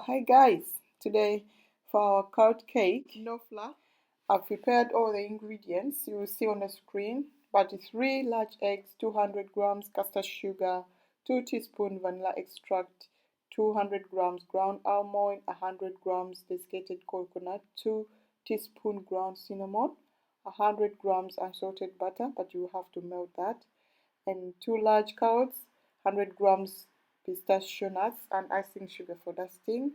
Hi guys, today for our carrot cake, no flour, I've prepared all the ingredients you will see on the screen, but 3 large eggs, 200 grams custard sugar, 2 teaspoons vanilla extract, 200 grams ground almond, 100 grams desiccated coconut, 2 teaspoons ground cinnamon, 100 grams unsalted butter, but you have to melt that, and 2 large carrots, 100 grams pistachio nuts and icing sugar for dusting.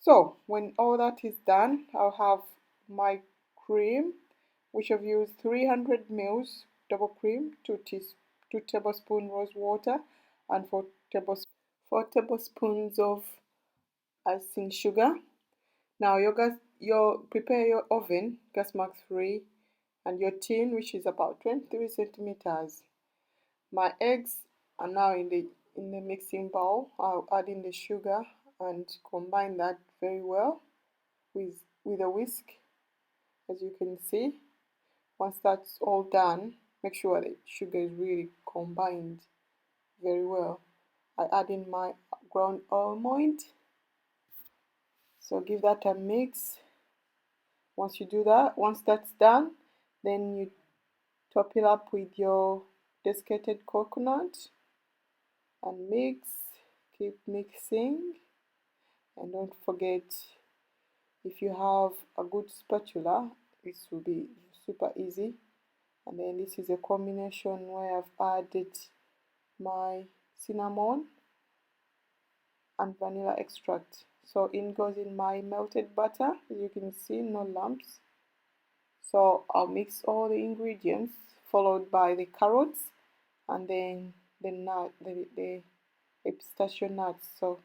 So when all that is done, I'll have my cream, which I've used 300 ml double cream, 2 tablespoons rose water, and 4 tablespoons of icing sugar. Now prepare your oven, gas mark 3, and your tin, which is about 23 centimeters. My eggs are now in the mixing bowl. I'll add in the sugar and combine that very well with a whisk. As you can see, once that's all done, make sure the sugar is really combined very well. I add in my ground almond. So give that a mix. Once that's done, then you top it up with your desiccated coconut and keep mixing, and don't forget, if you have a good spatula, this will be super easy. And then this is a combination where I've added my cinnamon and vanilla extract. So in goes in my melted butter. As you can see, no lumps. So I'll mix all the ingredients, followed by the carrots and then the pistachio nuts. So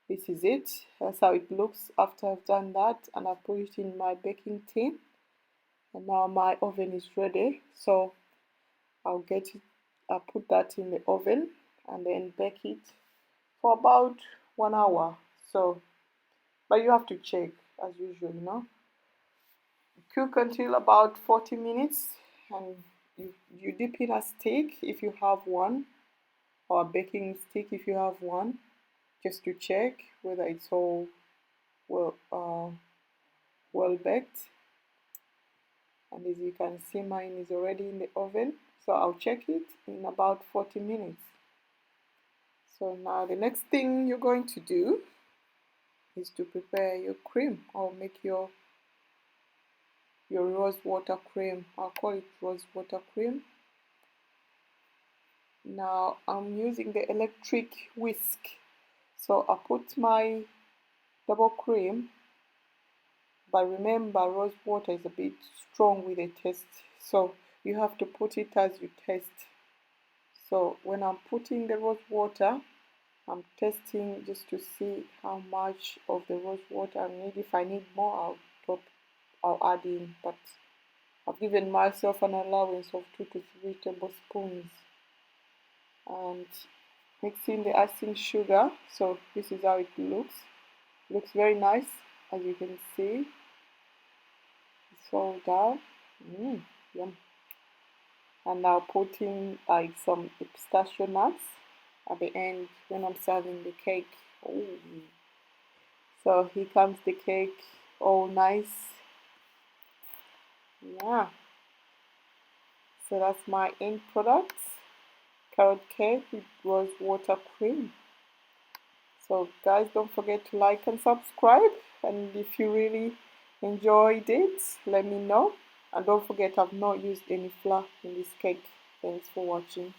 this is it. That's how it looks after I've done that, and I've put it in my baking tin. And now my oven is ready. So I'll put that in the oven and then bake it for about 1 hour. So, but you have to check as usual, Cook until about 40 minutes, and you dip in a stick if you have one, or a baking stick if you have one, just to check whether it's all well baked. And as you can see, mine is already in the oven, so I'll check it in about 40 minutes. So now the next thing you're going to do is to prepare your cream, or make your rose water cream. I'll call it rose water cream. Now I'm using the electric whisk. So I put my double cream, but remember, rose water is a bit strong with the taste, so you have to put it as you taste. So when I'm putting the rose water, I'm testing just to see how much of the rose water I need. If I need more, I'll add in, but I've given myself an allowance of 2 to 3 tablespoons. And mixing the icing sugar. So this is how it looks. It looks very nice, as you can see. It's all down. Yum. And now put in like some pistachio nuts at the end when I'm serving the cake. Ooh. So here comes the cake, all nice. Yeah. So that's my end product, carrot cake with rose water cream. So guys, don't forget to like and subscribe, and if you really enjoyed it, let me know. And don't forget, I've not used any flour in this cake. Thanks for watching.